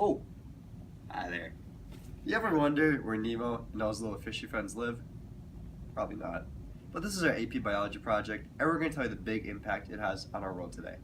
Oh, hi there. You ever wonder where Nemo and all his little fishy friends live? Probably not. But this is our AP Biology project, and we're going to tell you the big impact it has on our world today.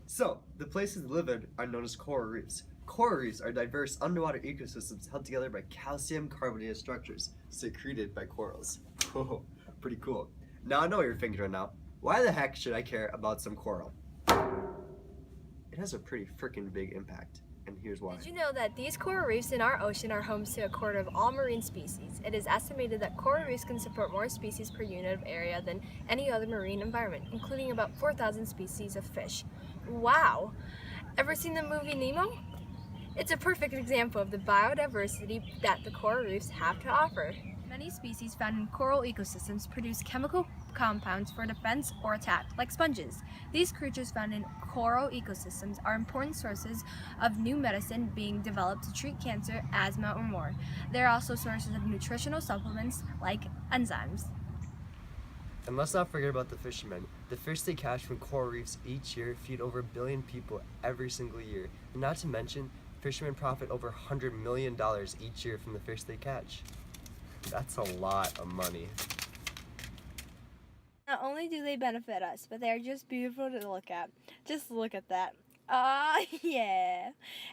So, the places they live in are known as coral reefs. Coral reefs are diverse underwater ecosystems held together by calcium carbonated structures secreted by corals. Whoa, pretty cool. Now I know what you're thinking right now. Why the heck should I care about some coral? It has a pretty freaking big impact, and here's why. Did you know that these coral reefs in our ocean are homes to a quarter of all marine species? It is estimated that coral reefs can support more species per unit of area than any other marine environment, including about 4,000 species of fish. Wow! Ever seen the movie Nemo? It's a perfect example of the biodiversity that the coral reefs have to offer. Many species found in coral ecosystems produce chemical compounds for defense or attack, like sponges. These creatures found in coral ecosystems are important sources of new medicine being developed to treat cancer, asthma, or more. They're also sources of nutritional supplements like enzymes. And let's not forget about the fishermen. The fish they catch from coral reefs each year feed over 1 billion people every single year. And not to mention, fishermen profit over $100 million each year from the fish they catch. That's a lot of money. Not only do they benefit us, but they are just beautiful to look at. Just look at that. Yeah.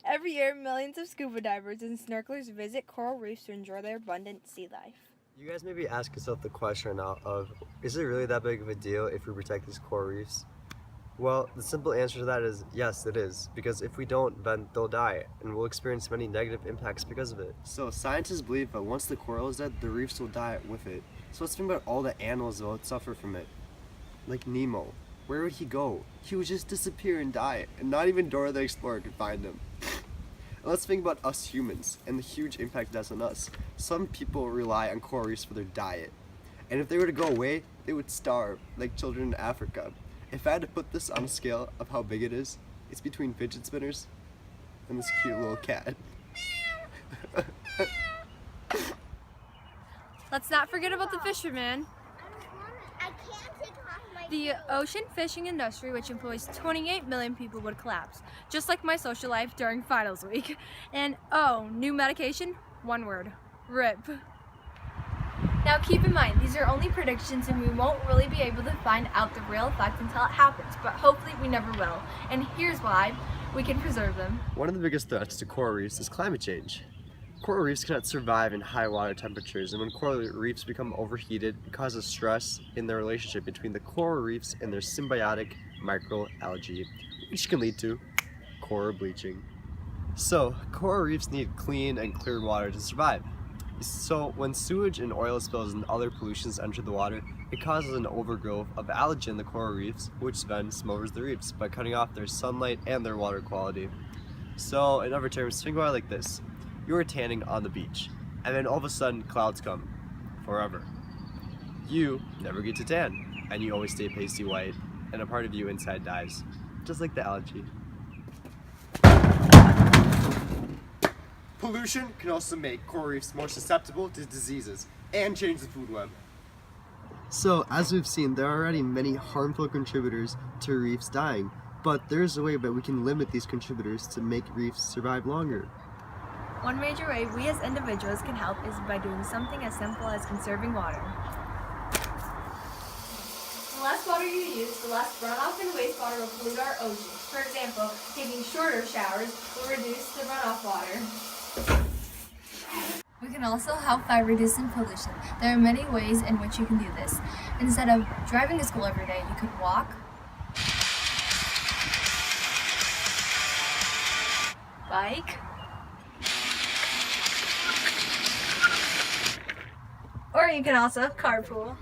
Every year, millions of scuba divers and snorkelers visit coral reefs to enjoy their abundant sea life. You guys maybe ask yourself the question right now of, is it really that big of a deal if we protect these coral reefs? Well, the simple answer to that is yes, it is. Because if we don't, then they'll die, and we'll experience many negative impacts because of it. So scientists believe that once the coral is dead, the reefs will die with it. So let's think about all the animals that would suffer from it. Like Nemo. Where would he go? He would just disappear and die, and not even Dora the Explorer could find him. And let's think about us humans, and the huge impact that's on us. Some people rely on coral reefs for their diet. And if they were to go away, they would starve, like children in Africa. If I had to put this on a scale of how big it is, it's between fidget spinners and this cute little cat. Let's not forget about the fishermen. The ocean fishing industry, which employs 28 million people, would collapse, just like my social life during finals week. And oh, new medication? One word: RIP. Now keep in mind, these are only predictions and we won't really be able to find out the real effect until it happens, but hopefully we never will. And here's why: we can preserve them. One of the biggest threats to coral reefs is climate change. Coral reefs cannot survive in high water temperatures, and when coral reefs become overheated, it causes stress in the relationship between the coral reefs and their symbiotic microalgae, which can lead to coral bleaching. So, coral reefs need clean and clear water to survive. So, when sewage and oil spills and other pollutions enter the water, it causes an overgrowth of algae in the coral reefs, which then smothers the reefs by cutting off their sunlight and their water quality. So, in other terms, think about it like this. You are tanning on the beach, and then all of a sudden clouds come, forever. You never get to tan, and you always stay pasty white, and a part of you inside dies, just like the algae. Pollution can also make coral reefs more susceptible to diseases and change the food web. So, as we've seen, there are already many harmful contributors to reefs dying, but there's a way that we can limit these contributors to make reefs survive longer. One major way we as individuals can help is by doing something as simple as conserving water. The less water you use, the less runoff and wastewater will pollute our oceans. For example, taking shorter showers will reduce the runoff water. We can also help by reducing pollution. There are many ways in which you can do this. Instead of driving to school every day, you could walk, bike, or you can also carpool.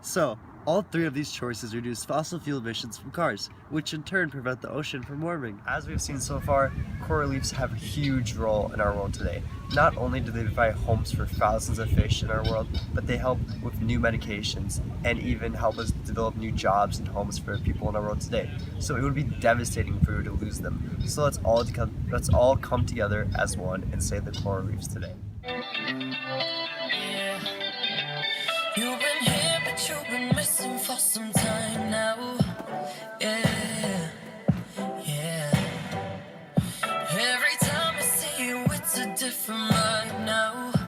So, all three of these choices reduce fossil fuel emissions from cars, which in turn prevent the ocean from warming. As we've seen so far, coral reefs have a huge role in our world today. Not only do they provide homes for thousands of fish in our world, but they help with new medications and even help us develop new jobs and homes for people in our world today. So it would be devastating if we were to lose them. So let's all come together as one and save the coral reefs today. You've been here, but you've been missing for some time now. Yeah, yeah. different